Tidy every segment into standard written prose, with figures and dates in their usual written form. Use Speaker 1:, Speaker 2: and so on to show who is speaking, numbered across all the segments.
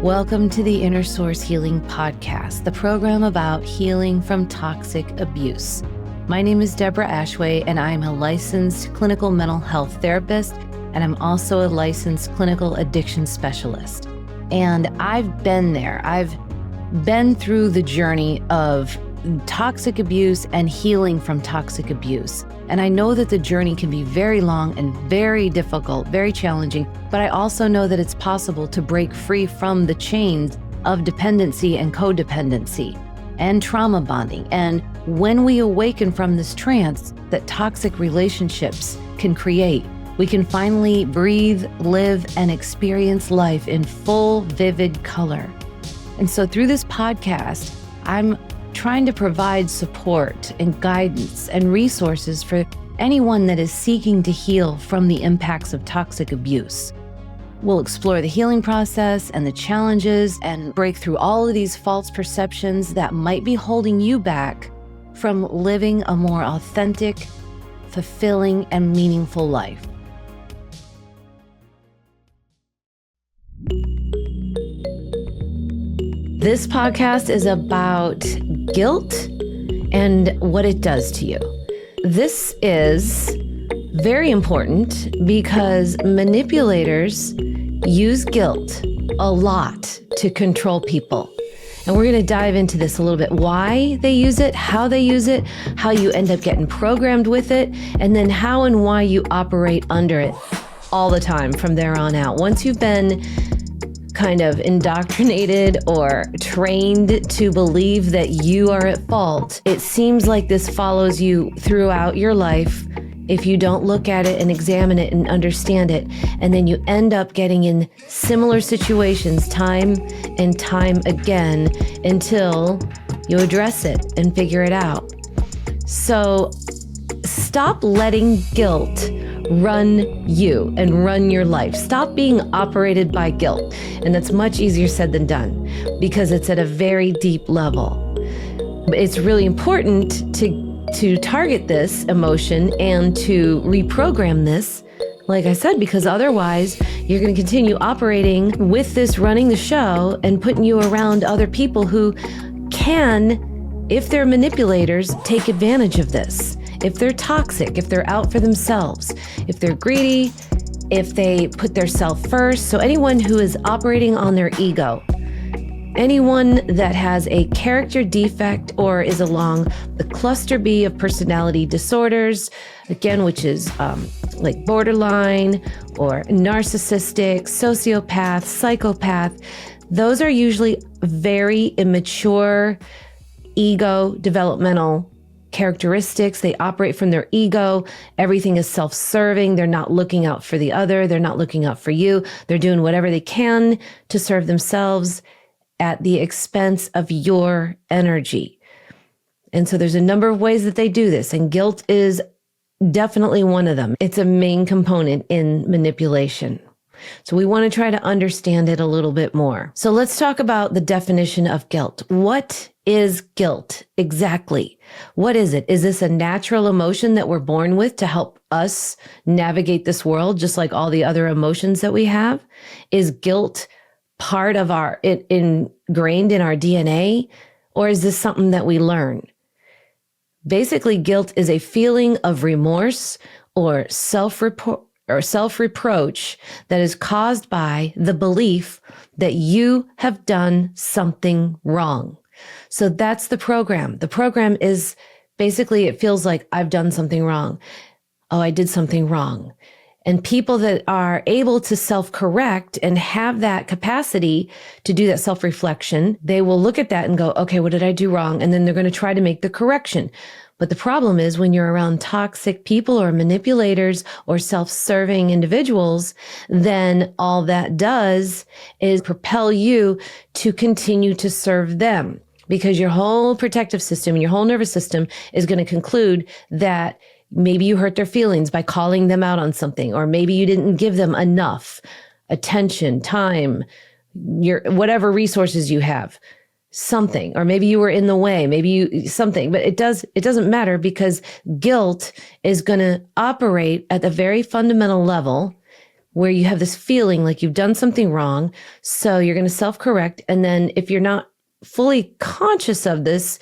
Speaker 1: Welcome to the Inner Source Healing Podcast, the program about healing from toxic abuse. My name is Deborah Ashway, and I'm a licensed clinical mental health therapist, and I'm also a licensed clinical addiction specialist. And I've been there. I've been through the journey of toxic abuse and healing from toxic abuse. And I know that the journey can be very long and very difficult, very challenging, but I also know that it's possible to break free from the chains of dependency and codependency and trauma bonding. And when we awaken from this trance that toxic relationships can create, we can finally breathe, live, and experience life in full, vivid color. And so through this podcast, I'm trying to provide support and guidance and resources for anyone that is seeking to heal from the impacts of toxic abuse. We'll explore the healing process and the challenges and break through all of these false perceptions that might be holding you back from living a more authentic, fulfilling, and meaningful life. This podcast is about guilt and what it does to you. This is very important because manipulators use guilt a lot to control people. And we're going to dive into this a little bit, why they use it, how you end up getting programmed with it, and then how and why you operate under it all the time from there on out. Once you've been kind of indoctrinated or trained to believe that you are at fault, it seems like this follows you throughout your life if you don't look at it and examine it and understand it. And then you end up getting in similar situations time and time again until you address it and figure it out. So stop letting guilt run you and run your life. Stop being operated by guilt. And that's much easier said than done because it's at a very deep level. But it's really important to target this emotion and to reprogram this, like I said, because otherwise you're going to continue operating with this running the show and putting you around other people who can, if they're manipulators, take advantage of this. If they're toxic, if they're out for themselves, if they're greedy, if they put their self first. So anyone who is operating on their ego, anyone that has a character defect or is along the cluster B of personality disorders, again, which is like borderline or narcissistic, sociopath, psychopath, those are usually very immature ego developmental characteristics. They operate from their ego. Everything is self-serving. They're not looking out for the other. They're not looking out for you. They're doing whatever they can to serve themselves at the expense of your energy. And so there's a number of ways that they do this, and guilt is definitely one of them. It's a main component in manipulation. So we want to try to understand it a little bit more. So let's talk about the definition of guilt. What is guilt exactly? What is it? Is this a natural emotion that we're born with to help us navigate this world, just like all the other emotions that we have? Is guilt part of it ingrained in our DNA, or is this something that we learn? Basically, guilt is a feeling of remorse or self-reproach that is caused by the belief that you have done something wrong. So that's the program. The program is basically, it feels like I've done something wrong. Oh, I did something wrong. And people that are able to self-correct and have that capacity to do that self-reflection, they will look at that and go, okay, what did I do wrong? And then they're going to try to make the correction. But the problem is when you're around toxic people or manipulators or self-serving individuals, then all that does is propel you to continue to serve them, because your whole protective system, your whole nervous system is going to conclude that maybe you hurt their feelings by calling them out on something, or maybe you didn't give them enough attention, time, whatever resources you have. Something, or maybe you were in the way, something, but it doesn't matter, because guilt is going to operate at the very fundamental level where you have this feeling like you've done something wrong. So you're going to self-correct. And then if you're not fully conscious of this,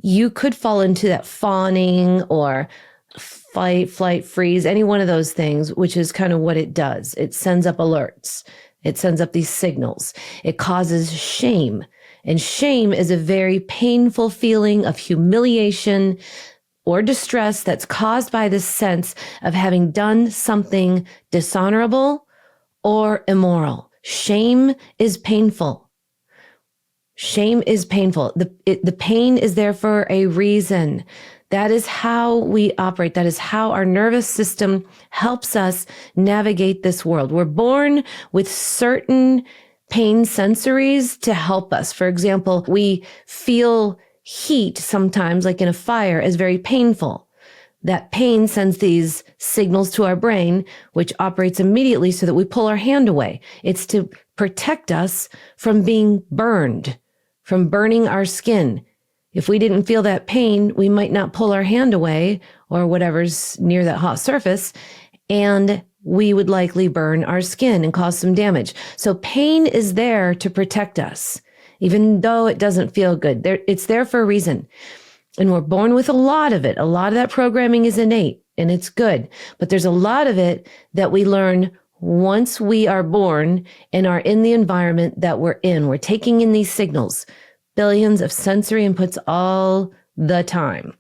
Speaker 1: you could fall into that fawning or fight, flight, freeze, any one of those things, which is kind of what it does. It sends up alerts. It sends up these signals. It causes shame. And shame is a very painful feeling of humiliation or distress that's caused by this sense of having done something dishonorable or immoral. Shame is painful. Shame is painful. The pain is there for a reason. That is how we operate. That is how our nervous system helps us navigate this world. We're born with certain pain sensories to help us. For example, we feel heat sometimes, like in a fire, is very painful. That pain sends these signals to our brain, which operates immediately so that we pull our hand away. It's to protect us from being burned, from burning our skin. If we didn't feel that pain, we might not pull our hand away or whatever's near that hot surface, and we would likely burn our skin and cause some damage. So pain is there to protect us, even though it doesn't feel good. It's there for a reason. And we're born with a lot of it. A lot of that programming is innate and it's good. But there's a lot of it that we learn once we are born and are in the environment that we're in. We're taking in these signals, billions of sensory inputs all the time.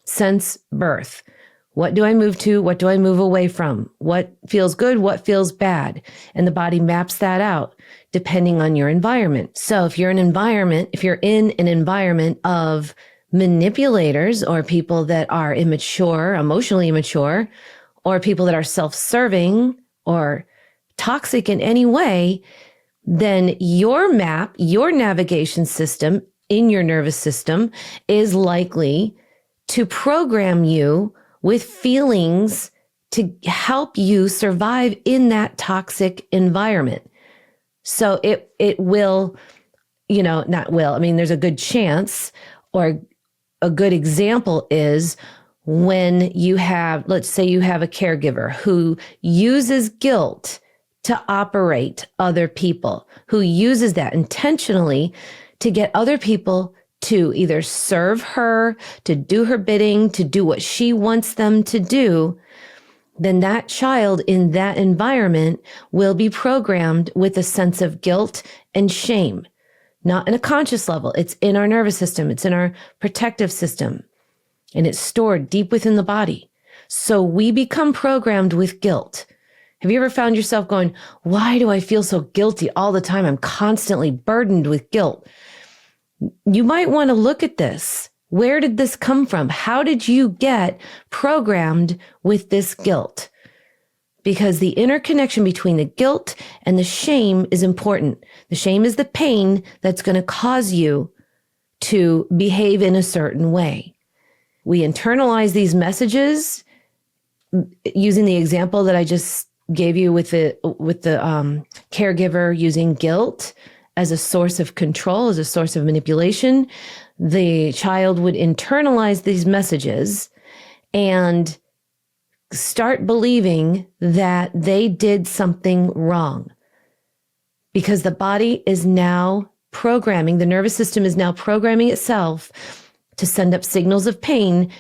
Speaker 1: Since birth. What do I move to? What do I move away from? What feels good? What feels bad? And the body maps that out depending on your environment. So if you're in an environment of manipulators or people that are immature, emotionally immature, or people that are self-serving or toxic in any way, then your map, your navigation system in your nervous system is likely to program you with feelings to help you survive in that toxic environment. So it will, there's a good chance, or a good example is when you have, let's say you have a caregiver who uses guilt to operate other people, who uses that intentionally to get other people to either serve her, to do her bidding, to do what she wants them to do, then that child in that environment will be programmed with a sense of guilt and shame. Not in a conscious level. It's in our nervous system. It's in our protective system. And it's stored deep within the body. So we become programmed with guilt. Have you ever found yourself going, why do I feel so guilty all the time? I'm constantly burdened with guilt. You might want to look at this. Where did this come from? How did you get programmed with this guilt? Because the interconnection between the guilt and the shame is important. The shame is the pain that's going to cause you to behave in a certain way. We internalize these messages using the example that I just gave you with the caregiver using guilt as a source of control, as a source of manipulation. The child would internalize these messages and start believing that they did something wrong, because the body is now programming, the nervous system is now programming itself to send up signals of pain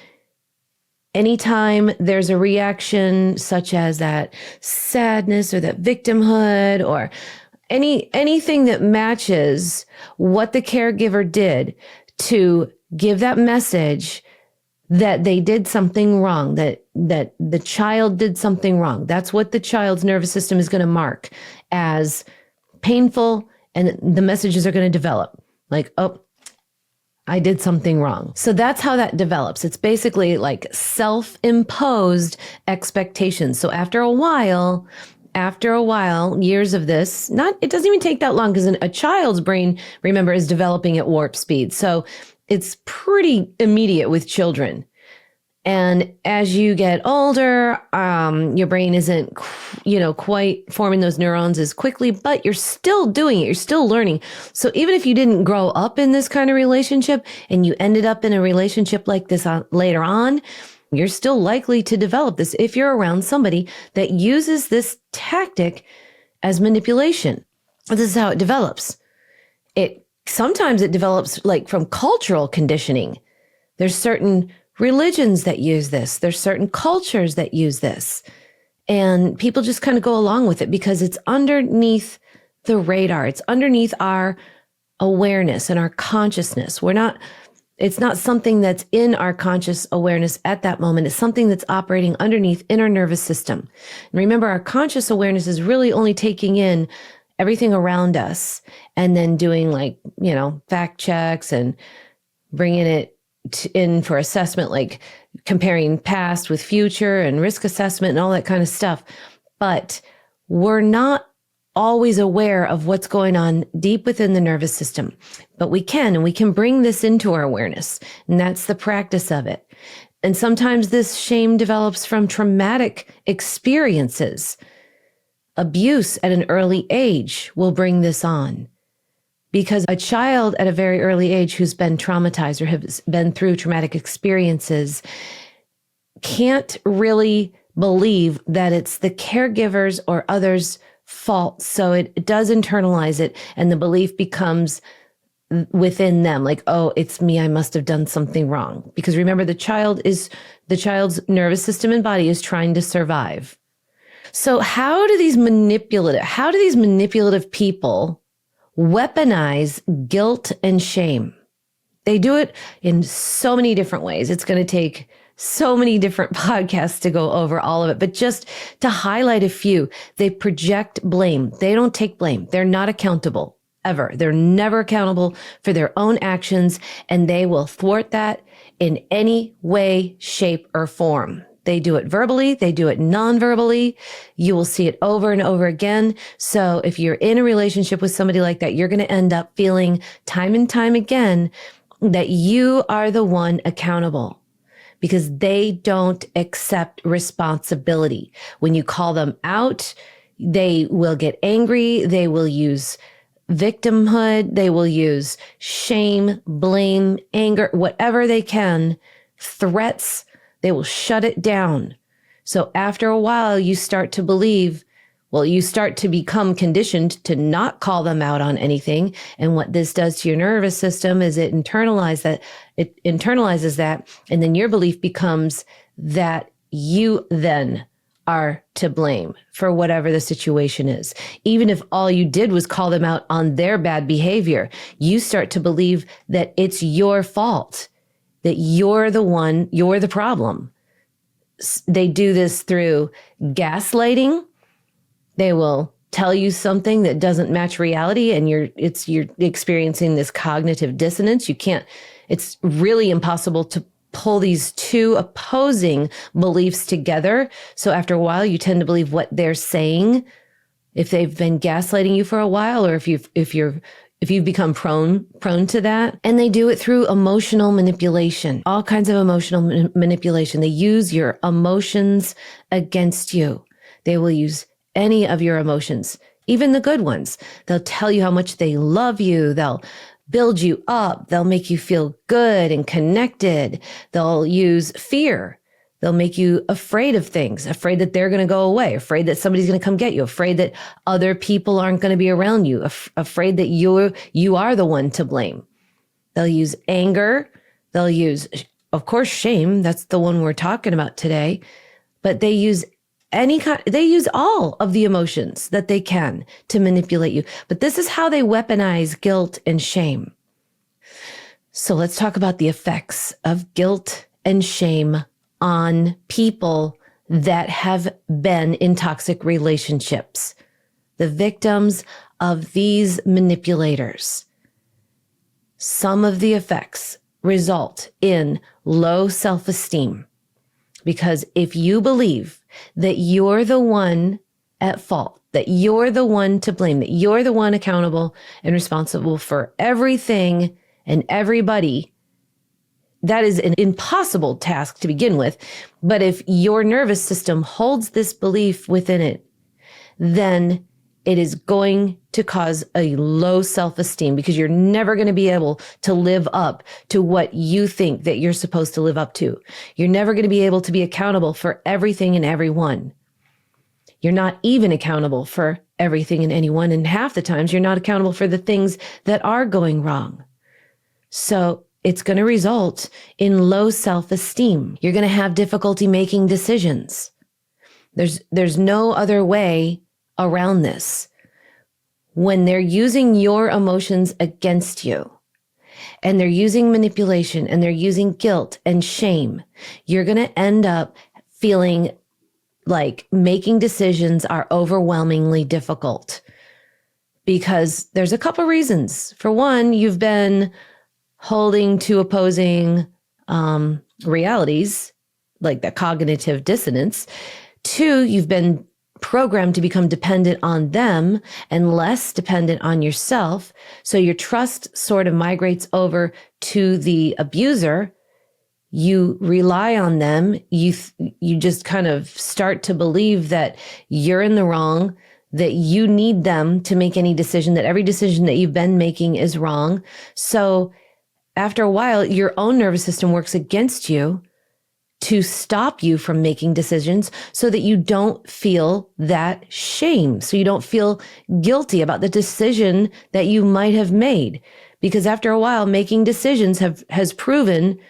Speaker 1: anytime there's a reaction such as that sadness or that victimhood or anything that matches what the caregiver did to give that message that they did something wrong, that the child did something wrong. That's what the child's nervous system is going to mark as painful, and the messages are going to develop. Like, oh, I did something wrong. So that's how that develops. It's basically like self-imposed expectations. So after a while, years of this, it doesn't even take that long, because a child's brain, remember, is developing at warp speed. So it's pretty immediate with children. And as you get older, your brain isn't, quite forming those neurons as quickly, but you're still doing it. You're still learning. So even if you didn't grow up in this kind of relationship and you ended up in a relationship like this later on, You're still likely to develop this if you're around somebody that uses this tactic as manipulation. This is how it develops. Sometimes it develops like from cultural conditioning. There's certain religions that use this. There's certain cultures that use this. And people just kind of go along with it because it's underneath the radar. It's underneath our awareness and our consciousness. It's not something that's in our conscious awareness at that moment. It's something that's operating underneath in our nervous system. And remember, our conscious awareness is really only taking in everything around us and then doing fact checks and bringing it in for assessment, like comparing past with future and risk assessment and all that kind of stuff. But we're not always aware of what's going on deep within the nervous system. But we can bring this into our awareness. And that's the practice of it. And sometimes this shame develops from traumatic experiences. Abuse at an early age will bring this on. Because a child at a very early age who's been traumatized or has been through traumatic experiences can't really believe that it's the caregiver's or others' fault. So it does internalize it, and the belief becomes within them like, oh, it's me, I must have done something wrong. Because remember, the child's nervous system and body is trying to survive. So how do these manipulative people weaponize guilt and shame? They do it in so many different ways. It's going to take so many different podcasts to go over all of it, but just to highlight a few, they project blame. They don't take blame. They're not accountable ever. They're never accountable for their own actions, and they will thwart that in any way, shape, or form. They do it verbally. They do it non-verbally. You will see it over and over again. So if you're in a relationship with somebody like that, you're going to end up feeling time and time again that you are the one accountable because they don't accept responsibility. When you call them out, they will get angry. They will use victimhood. They will use shame, blame, anger, whatever they can, threats. They will shut it down. So after a while, you start to become conditioned to not call them out on anything. And what this does to your nervous system is it internalizes that. And then your belief becomes that you then are to blame for whatever the situation is. Even if all you did was call them out on their bad behavior, you start to believe that it's your fault, that you're the problem. They do this through gaslighting. They will tell you something that doesn't match reality, and you're experiencing this cognitive dissonance. It's really impossible to pull these two opposing beliefs together. So after a while, you tend to believe what they're saying. If they've been gaslighting you for a while, or if you've become prone to that. And they do it through emotional manipulation, all kinds of emotional manipulation. They use your emotions against you. They will use any of your emotions, even the good ones. They'll tell you how much they love you. They'll build you up. They'll make you feel good and connected. They'll use fear. They'll make you afraid of things, afraid that they're going to go away, afraid that somebody's going to come get you, afraid that other people aren't going to be around you, afraid that you are the one to blame. They'll use anger. They'll use, of course, shame. That's the one we're talking about today. But they use all of the emotions that they can to manipulate you. But this is how they weaponize guilt and shame. So let's talk about the effects of guilt and shame on people that have been in toxic relationships, the victims of these manipulators. Some of the effects result in low self-esteem, because if you believe that you're the one at fault, that you're the one to blame, that you're the one accountable and responsible for everything and everybody, that is an impossible task to begin with. But if your nervous system holds this belief within it, then it is going to cause a low self-esteem because you're never going to be able to live up to what you think that you're supposed to live up to. You're never going to be able to be accountable for everything and everyone. You're not even accountable for everything and anyone. And half the times you're not accountable for the things that are going wrong. So it's going to result in low self-esteem. You're going to have difficulty making decisions. There's no other way around this. When they're using your emotions against you, and they're using manipulation, and they're using guilt and shame, you're going to end up feeling like making decisions are overwhelmingly difficult. Because there's a couple reasons. For one, you've been holding to opposing realities, like that cognitive dissonance. Two, you've been programmed to become dependent on them and less dependent on yourself. So your trust sort of migrates over to the abuser. You rely on them. You just kind of start to believe that you're in the wrong, that you need them to make any decision, that every decision that you've been making is wrong. So after a while, your own nervous system works against you to stop you from making decisions so that you don't feel that shame. So you don't feel guilty about the decision that you might have made. Because after a while, making decisions has proven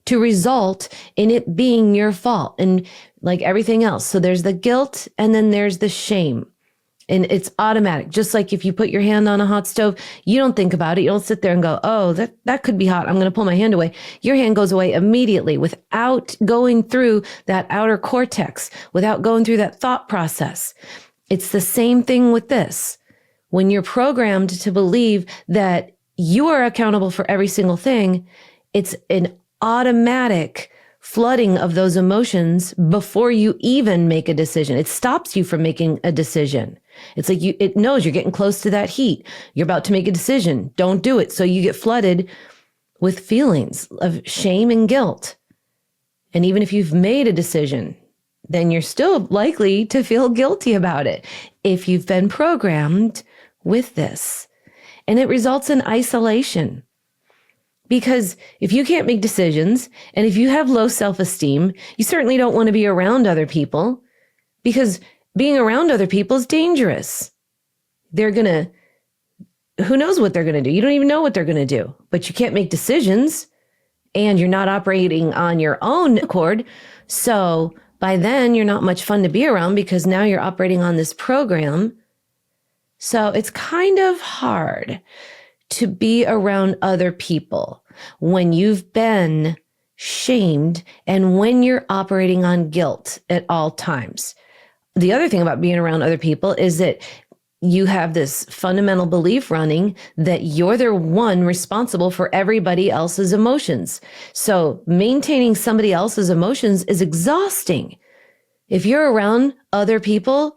Speaker 1: to result in it being your fault and like everything else. So there's the guilt and then there's the shame. And it's automatic. Just like if you put your hand on a hot stove, you don't think about it. You don't sit there and go, oh, that could be hot. I'm going to pull my hand away. Your hand goes away immediately without going through that outer cortex, without going through that thought process. It's the same thing with this. When you're programmed to believe that you are accountable for every single thing, it's an automatic flooding of those emotions before you even make a decision. It stops you from making a decision. It's like it knows you're getting close to that heat. You're about to make a decision. Don't do it. So you get flooded with feelings of shame and guilt. And even if you've made a decision, then you're still likely to feel guilty about it if you've been programmed with this. And it results in isolation. Because if you can't make decisions and if you have low self-esteem, you certainly don't want to be around other people because being around other people is dangerous. Who knows what they're going to do? You don't even know what they're going to do, but you can't make decisions and you're not operating on your own accord. So by then you're not much fun to be around because now you're operating on this program. So it's kind of hard to be around other people when you've been shamed and when you're operating on guilt at all times. The other thing about being around other people is that you have this fundamental belief running that you're the one responsible for everybody else's emotions. So maintaining somebody else's emotions is exhausting. If you're around other people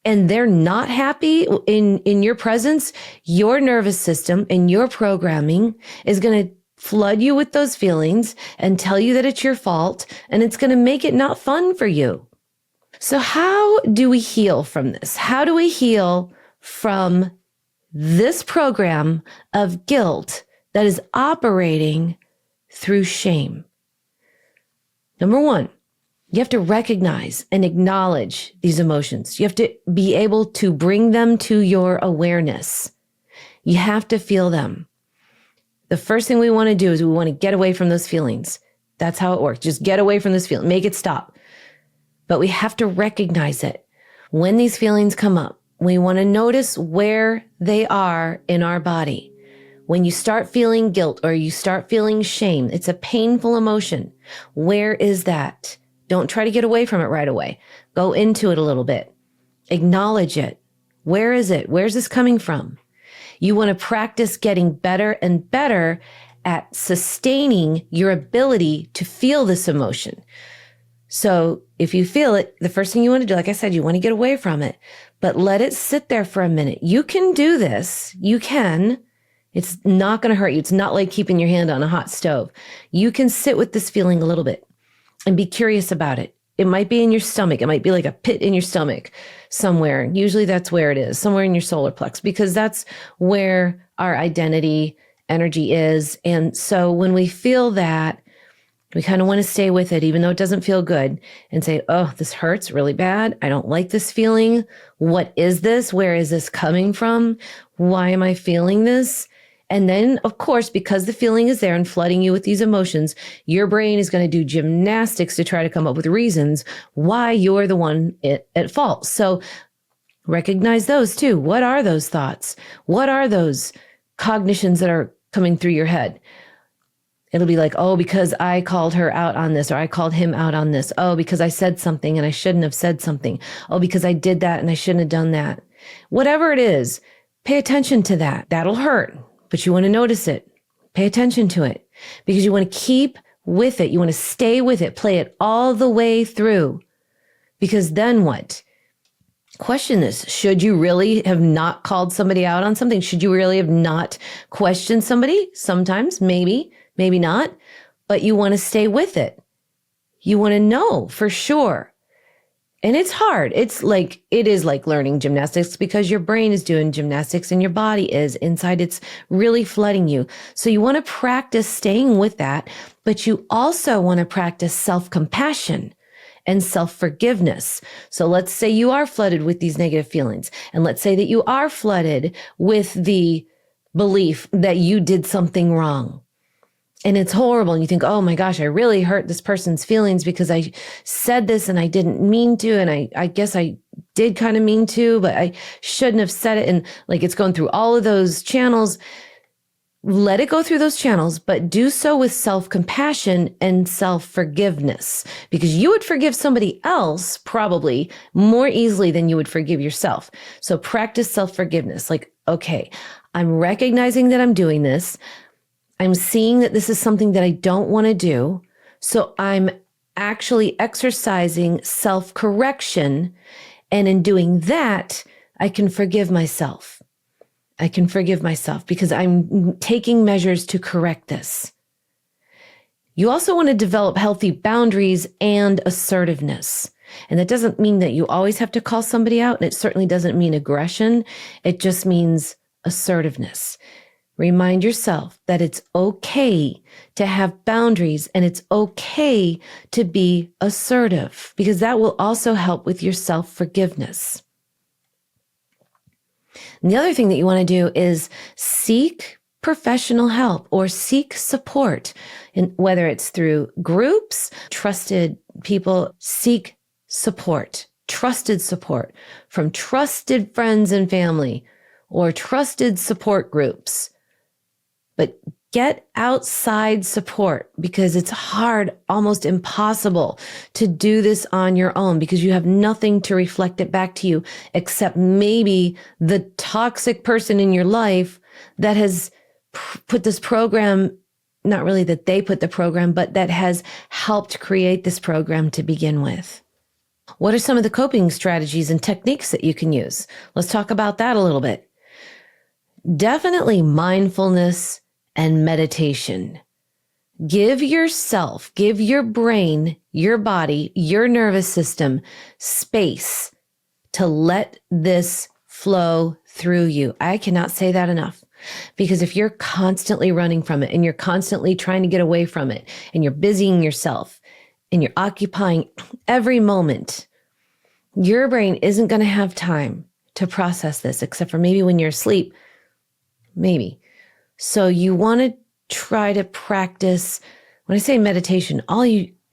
Speaker 1: and they're not happy in your presence, your nervous system and your programming is going to flood you with those feelings and tell you that it's your fault, and it's going to make it not fun for you. So how do we heal from this? How do we heal from this program of guilt that is operating through shame? Number one, you have to recognize and acknowledge these emotions. You have to be able to bring them to your awareness. You have to feel them. The first thing we want to do is we want to get away from those feelings. That's how it works. Just get away from this feeling. Make it stop. But we have to recognize it. When these feelings come up, we want to notice where they are in our body. When you start feeling guilt or you start feeling shame, it's a painful emotion. Where is that? Don't try to get away from it right away. Go into it a little bit. Acknowledge it. Where is it? Where's this coming from? You want to practice getting better and better at sustaining your ability to feel this emotion. So if you feel it, the first thing you want to do, like I said, you want to get away from it, but let it sit there for a minute. You can do this. You can. It's not going to hurt you. It's not like keeping your hand on a hot stove. You can sit with this feeling a little bit and be curious about it. It might be in your stomach. It might be like a pit in your stomach somewhere. Usually that's where it is, somewhere in your solar plex, because that's where our identity energy is. And so when we feel that, we kind of want to stay with it, even though it doesn't feel good, and say, oh, this hurts really bad. I don't like this feeling. What is this? Where is this coming from? Why am I feeling this? And then, of course, because the feeling is there and flooding you with these emotions, your brain is going to do gymnastics to try to come up with reasons why you're the one at fault. So recognize those too. What are those thoughts? What are those cognitions that are coming through your head? It'll be like, oh, because I called her out on this, or I called him out on this. Oh, because I said something and I shouldn't have said something. Oh, because I did that and I shouldn't have done that. Whatever it is, pay attention to that. That'll hurt, but you want to notice it. Pay attention to it because you want to keep with it. You want to stay with it, play it all the way through. Because then what? Question this. Should you really have not called somebody out on something? Should you really have not questioned somebody? Sometimes, maybe not, but you want to stay with it. You want to know for sure. And it's hard. It is like learning gymnastics because your brain is doing gymnastics and your body is inside. It's really flooding you. So you want to practice staying with that, but you also want to practice self-compassion and self-forgiveness. So let's say you are flooded with these negative feelings. And let's say that you are flooded with the belief that you did something wrong. And it's horrible. And you think, oh my gosh, I really hurt this person's feelings because I said this and I didn't mean to. And I guess I did kind of mean to, but I shouldn't have said it. And like it's going through all of those channels. Let it go through those channels, but do so with self-compassion and self-forgiveness, because you would forgive somebody else probably more easily than you would forgive yourself. So practice self-forgiveness. Like, okay, I'm recognizing that I'm doing this. I'm seeing that this is something that I don't want to do. So I'm actually exercising self-correction. And in doing that, I can forgive myself. I can forgive myself because I'm taking measures to correct this. You also want to develop healthy boundaries and assertiveness. And that doesn't mean that you always have to call somebody out. And it certainly doesn't mean aggression. It just means assertiveness. Remind yourself that it's okay to have boundaries and it's okay to be assertive because that will also help with your self-forgiveness. And the other thing that you want to do is seek professional help or seek support, and whether it's through groups, trusted people. Seek support, trusted support from trusted friends and family or trusted support groups. But get outside support because it's hard, almost impossible to do this on your own because you have nothing to reflect it back to you except maybe the toxic person in your life that has put this program, not really that they put the program, but that has helped create this program to begin with. What are some of the coping strategies and techniques that you can use? Let's talk about that a little bit. Definitely mindfulness and meditation. Give yourself, give your brain, your body, your nervous system space to let this flow through you. I cannot say that enough. Because if you're constantly running from it and you're constantly trying to get away from it and you're busying yourself and you're occupying every moment, your brain isn't going to have time to process this except for maybe when you're asleep. Maybe. So you want to try to practice, when I say meditation,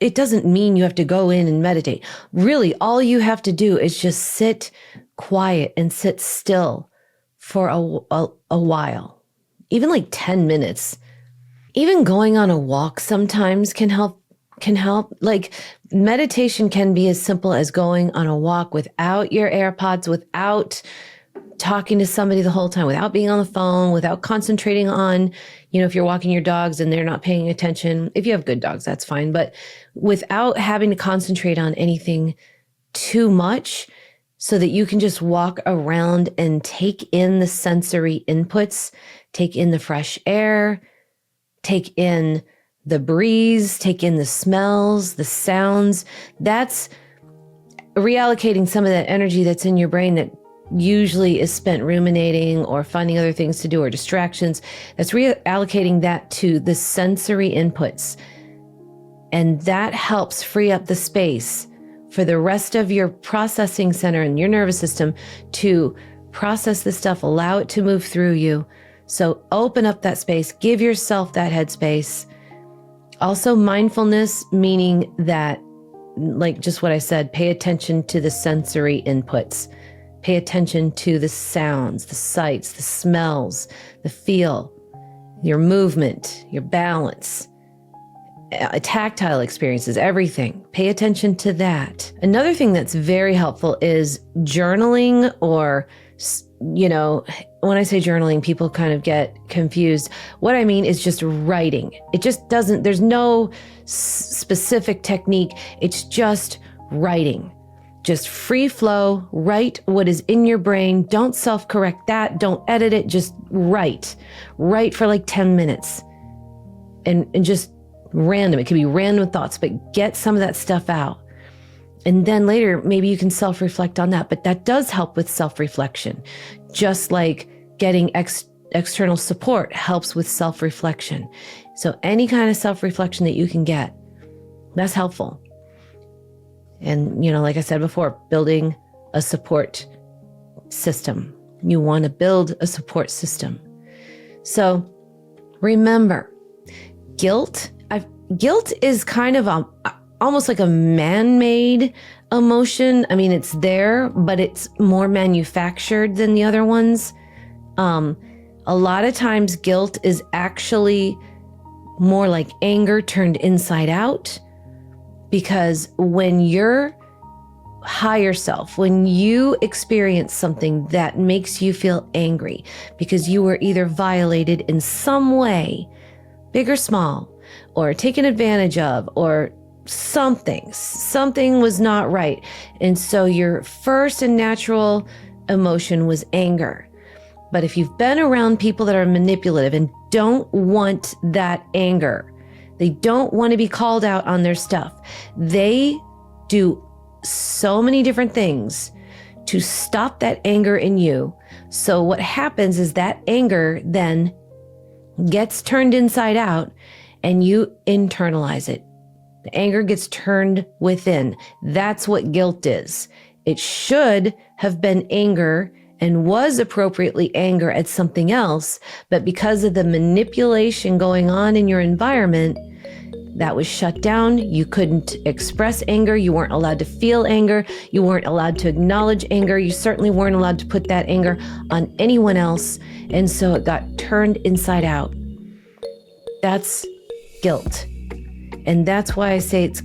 Speaker 1: it doesn't mean you have to go in and meditate. Really, all you have to do is just sit quiet and sit still for a while, even like 10 minutes. Even going on a walk sometimes can help. Like meditation can be as simple as going on a walk without your AirPods, without talking to somebody the whole time, without being on the phone, without concentrating on, if you're walking your dogs and they're not paying attention. If you have good dogs, that's fine. But without having to concentrate on anything too much so that you can just walk around and take in the sensory inputs, take in the fresh air, take in the breeze, take in the smells, the sounds. That's reallocating some of that energy that's in your brain that usually is spent ruminating or finding other things to do or distractions. That's reallocating that to the sensory inputs. And that helps free up the space for the rest of your processing center and your nervous system to process this stuff, allow it to move through you. So open up that space, give yourself that headspace. Also, mindfulness, meaning that, like just what I said, pay attention to the sensory inputs. Pay attention to the sounds, the sights, the smells, the feel, your movement, your balance, tactile experiences, everything. Pay attention to that. Another thing that's very helpful is journaling, or, when I say journaling, people kind of get confused. What I mean is just writing. It just doesn't, there's no specific technique. It's just writing. Just free flow, write what is in your brain. Don't self-correct that. Don't edit it. Just write. Write for like 10 minutes and just random. It could be random thoughts, but get some of that stuff out. And then later, maybe you can self-reflect on that. But that does help with self-reflection. Just like getting external support helps with self-reflection. So any kind of self-reflection that you can get, that's helpful. And, like I said before, building a support system. You want to build a support system. So remember, guilt is kind of almost like a man-made emotion. I mean, it's there, but it's more manufactured than the other ones. A lot of times guilt is actually more like anger turned inside out. Because when your higher self, when you experience something that makes you feel angry because you were either violated in some way, big or small, or taken advantage of, or something was not right. And so your first and natural emotion was anger. But if you've been around people that are manipulative and don't want that anger, they don't want to be called out on their stuff, they do so many different things to stop that anger in you. So what happens is that anger then gets turned inside out and you internalize it. The anger gets turned within. That's what guilt is. It should have been anger and was appropriately anger at something else, but because of the manipulation going on in your environment, that was shut down. You couldn't express anger. You weren't allowed to feel anger. You weren't allowed to acknowledge anger. You certainly weren't allowed to put that anger on anyone else. And so it got turned inside out. That's guilt. And that's why I say it's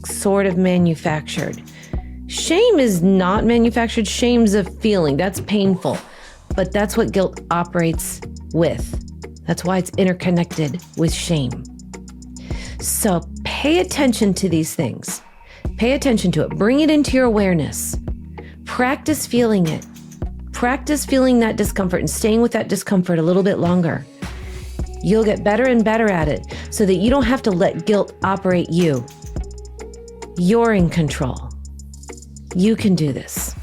Speaker 1: sort of manufactured. Shame is not manufactured. Shame's a feeling. That's painful. But that's what guilt operates with. That's why it's interconnected with shame. So pay attention to these things. Pay attention to it. Bring it into your awareness. Practice feeling it. Practice feeling that discomfort and staying with that discomfort a little bit longer. You'll get better and better at it so that you don't have to let guilt operate you. You're in control. You can do this.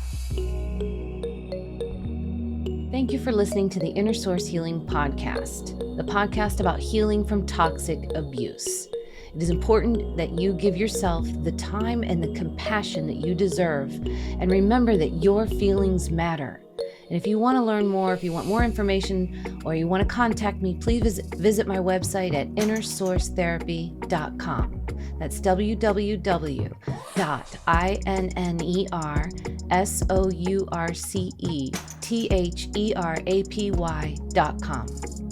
Speaker 1: Thank you for listening to the Inner Source Healing Podcast, the podcast about healing from toxic abuse. It is important that you give yourself the time and the compassion that you deserve, and remember that your feelings matter. And if you want to learn more, if you want more information, or you want to contact me, please visit my website at innersourcetherapy.com. That's www.innersourcetherapy.com.